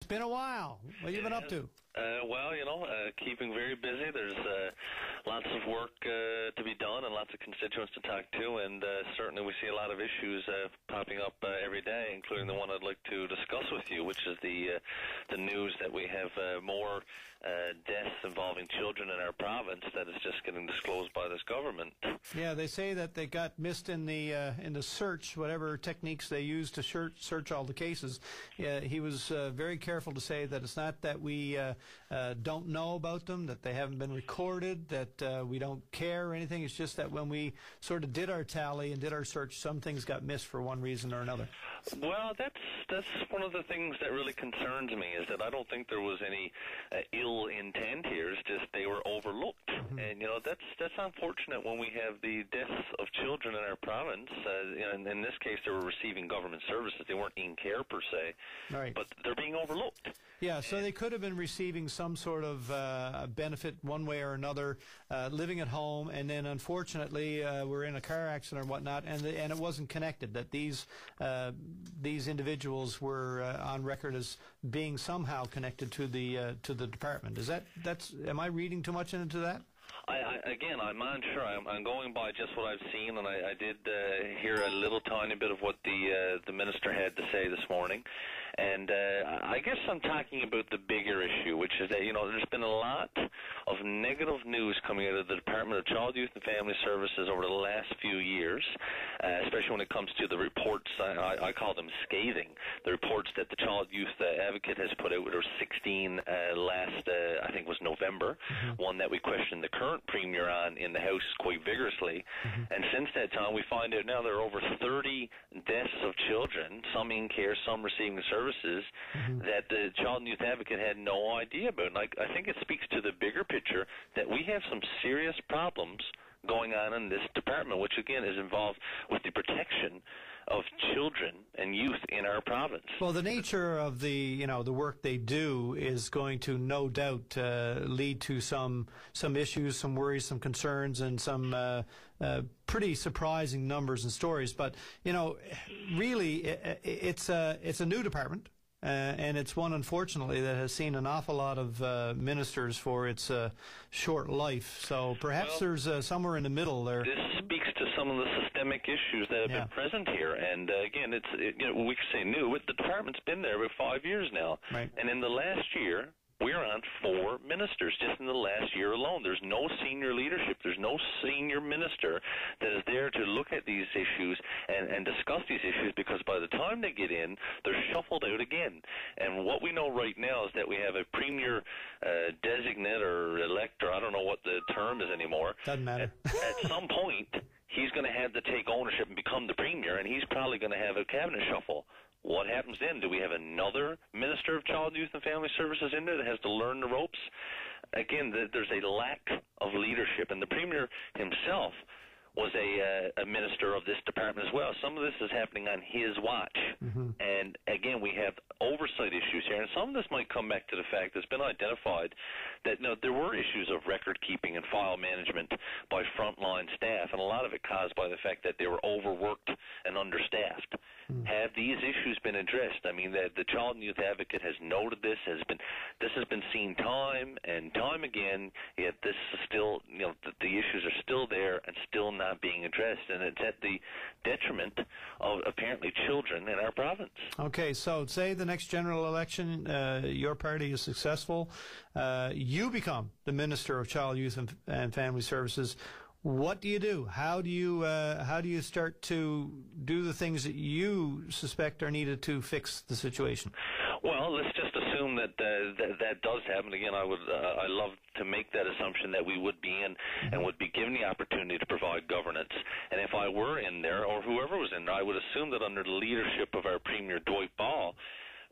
Been a while. What have you been up to? Well, keeping very busy. There's lots of work to be done and lots of constituents to talk to, and certainly we see a lot of issues popping up every day, including the one I'd like to discuss with you, which is the news that we have more deaths involving children in our province that is just getting disclosed by this government. Yeah, they say that they got missed in the search, whatever techniques they used to search all the cases. He was very careful to say that it's not that we don't know about them, that they haven't been recorded, that we don't care or anything. It's just that when we sort of did our tally and did our search, some things got missed for one reason or another. Well, that's one of the things that really concerns me, is that I don't think there was any ill intent here. It's just they were overlooked. Mm-hmm. And, that's unfortunate when we have the deaths of children in our province. In this case, they were receiving government services. They weren't in care, per se. Right. But they're being overlooked. Yeah, so they could have been receiving some sort of benefit one way or another, living at home, and then unfortunately were in a car accident or whatnot, and it wasn't connected, that these individuals were on record as being somehow connected to the department. Am I reading too much into that? I'm not sure. I'm going by just what I've seen, and I did hear a little tiny bit of what the minister had to say this morning. And I guess I'm talking about the bigger issue, which is that, there's been a lot of negative news coming out of the Department of Child, Youth and Family Services over the last few years, especially when it comes to the reports. I call them scathing. The reports that the Child Youth Advocate has put out, there were 16 last, I think it was November, mm-hmm. one that we questioned the current Premier on in the House quite vigorously. Mm-hmm. And since that time, we find out now there are over 30 deaths of children, some in care, some receiving services, mm-hmm. that the Child and Youth Advocate had no idea about. And I think it speaks to the bigger picture that we have some serious problems going on in this department, which again is involved with the protection of children and youth in our province. Well, the nature of the work they do is going to no doubt lead to some issues, some worries, some concerns, and some pretty surprising numbers and stories. But really, it's a new department. And it's one, unfortunately, that has seen an awful lot of ministers for its short life. So perhaps there's somewhere in the middle there. This speaks to some of the systemic issues that have been present here. And again, we could say new. The department's been there for 5 years now. Right. And in the last year, we're on 4 ministers just in the last year alone. There's no senior leadership. There's no senior minister that is there to look at these issues and discuss these issues, because by the time they get in, they're shuffled out again. And what we know right now is that we have a premier designate or elect, or I don't know what the term is anymore. Doesn't matter. At some point, he's going to have to take ownership and become the premier, and he's probably going to have a cabinet shuffle. What happens then? Do we have another Minister of Child, Youth and Family Services in there that has to learn the ropes? Again, there's a lack of leadership, and the Premier himself was a minister of this department as well. Some of this is happening on his watch. Mm-hmm. And again, we have oversight issues here, and some of this might come back to the fact that's been identified that there were issues of record keeping and file management by frontline staff, and a lot of it caused by the fact that they were overworked and understaffed. Mm-hmm. Have these issues been addressed? I mean, the Child and Youth Advocate has noted this has been seen time and time again, yet this is still, the issues are still there and still not being addressed, and it's at the detriment of apparently children in our province. Okay, so say the next general election, your party is successful, you become the Minister of Child, Youth and Family Services. What do you do? How do you start to do the things that you suspect are needed to fix the situation? Well, let's just assume that does happen. Again, I love to make that assumption that we would be in and would be given the opportunity to provide governance. And if I were in there, or whoever was in there, I would assume that under the leadership of our Premier Dwight Poile,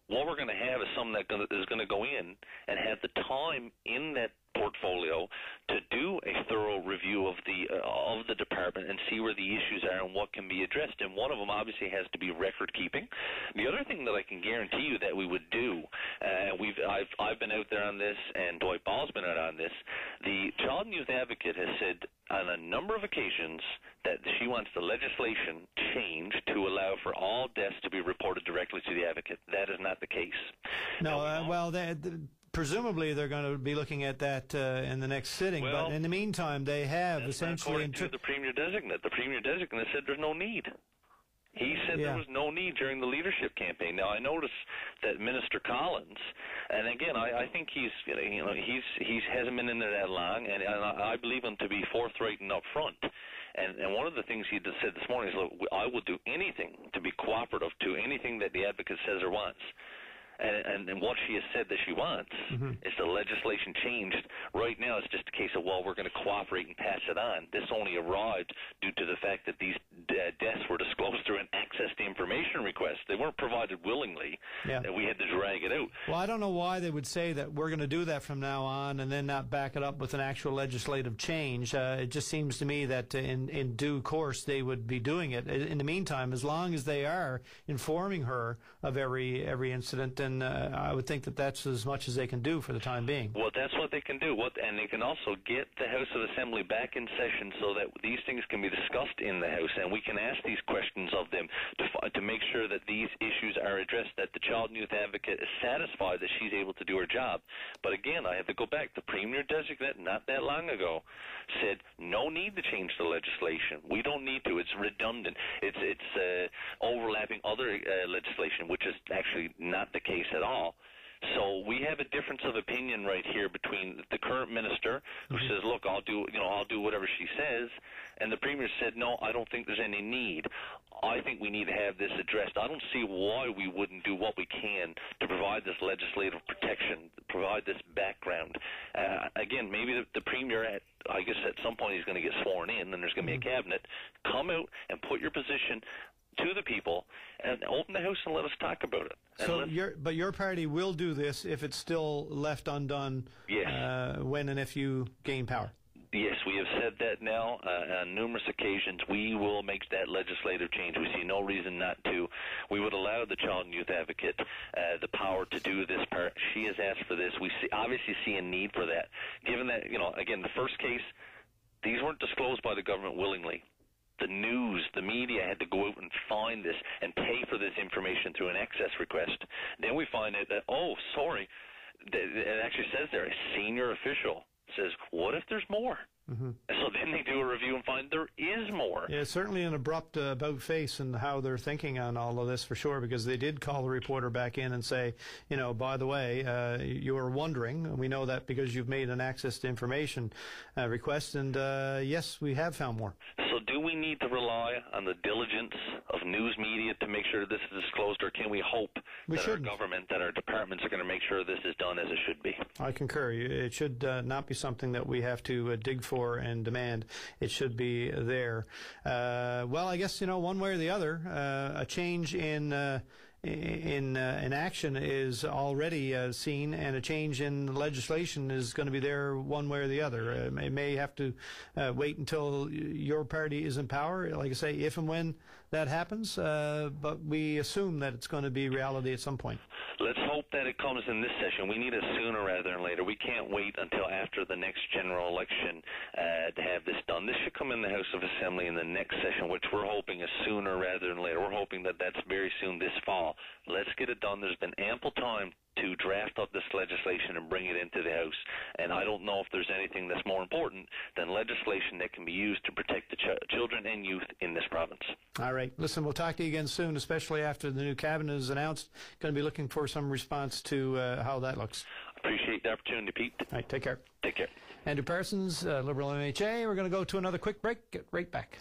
what we're going to have is someone that is going to go in and have the time in that portfolio to do a thorough review of the department and see where the issues are and what can be addressed. And one of them obviously has to be record keeping. The other thing that I can guarantee you that we would do, I've been out there on this, and Dwight Paule's been out on this. The Child and Youth Advocate has said on a number of occasions that she wants the legislation changed to allow for all deaths to be reported directly to the advocate. That is not the case. No, well, presumably they're going to be looking at that in the next sitting, well, but in the meantime they have essentially... According to the Premier Designate. The Premier Designate said there's no need. He said there was no need during the leadership campaign. Now I noticed that Minister Collins, and again I think he hasn't been in there that long, and I believe him to be forthright and upfront. And one of the things he just said this morning is, look, I will do anything to be cooperative to anything that the advocate says or wants. And what she has said that she wants is the legislation changed. Right now it's just a case of, well, we're going to cooperate and pass it on. This only arrived due to the fact that these deaths were disclosed through an access to information request. They weren't provided willingly, and we had to drag it out. Well, I don't know why they would say that we're going to do that from now on and then not back it up with an actual legislative change. It just seems to me that in due course they would be doing it. In the meantime, as long as they are informing her of every incident, and I would think that that's as much as they can do for the time being. Well, that's what they can do. And they can also get the House of Assembly back in session so that these things can be discussed in the House, and we can ask these questions of them to make sure that these issues are addressed, that the Child and Youth Advocate is satisfied that she's able to do her job. But again, I have to go back. The Premier Designate, not that long ago, said no need to change the legislation. We don't need to. It's redundant. It's overlapping other legislation, which is actually not the case at all. So we have a difference of opinion right here between the current minister, who says, "Look, I'll do whatever she says," and the Premier said, "No, I don't think there's any need. I think we need to have this addressed. I don't see why we wouldn't do what we can to provide this legislative protection, provide this background." Again, maybe the Premier, I guess at some point he's going to get sworn in, and there's going to be a cabinet. Come out and put your position to the people and open the House and let us talk about it. So your party will do this if it's still left undone when and if you gain power? Yes, we have said that now on numerous occasions. We will make that legislative change. We see no reason not to. We would allow the Child and Youth Advocate the power to do this part. She has asked for this. We obviously see a need for that. Given that, again, the first case, these weren't disclosed by the government willingly. The news, the media had to go out and find this and pay for this information through an access request. Then we find out that, it actually says there, a senior official says, what if there's more? And so then they do a review and find there is more. Yeah, certainly an abrupt about-face in how they're thinking on all of this for sure, because they did call the reporter back in and say, by the way, you were wondering, and we know that because you've made an access to information request, and yes, we have found more. So do we need to rely on the diligence of news media to make sure this is disclosed, or can we hope that our government, that our departments are going to make sure this is done as it should be? I concur. It should not be something that we have to dig for and demand. It should be there. Well, I guess, one way or the other, a change in action is already seen, and a change in legislation is going to be there one way or the other. It may have to wait until your party is in power, like I say, if and when that happens, but we assume that it's going to be reality at some point. Let's hope that it comes in this session. We need it sooner rather than later. We can't wait until after the next general election to have this done. This should come in the House of Assembly in the next session, which we're hoping is sooner rather than later. We're hoping that that's very soon this fall. Let's get it done. There's been ample time to draft up this legislation and bring it into the House. And I don't know if there's anything that's more important than legislation that can be used to protect the children and youth in this province. All right. Listen, we'll talk to you again soon, especially after the new cabinet is announced. Going to be looking for some response to how that looks. Appreciate the opportunity, Pete. All right. Take care. Take care. Andrew Parsons, Liberal MHA. We're going to go to another quick break. Get right back.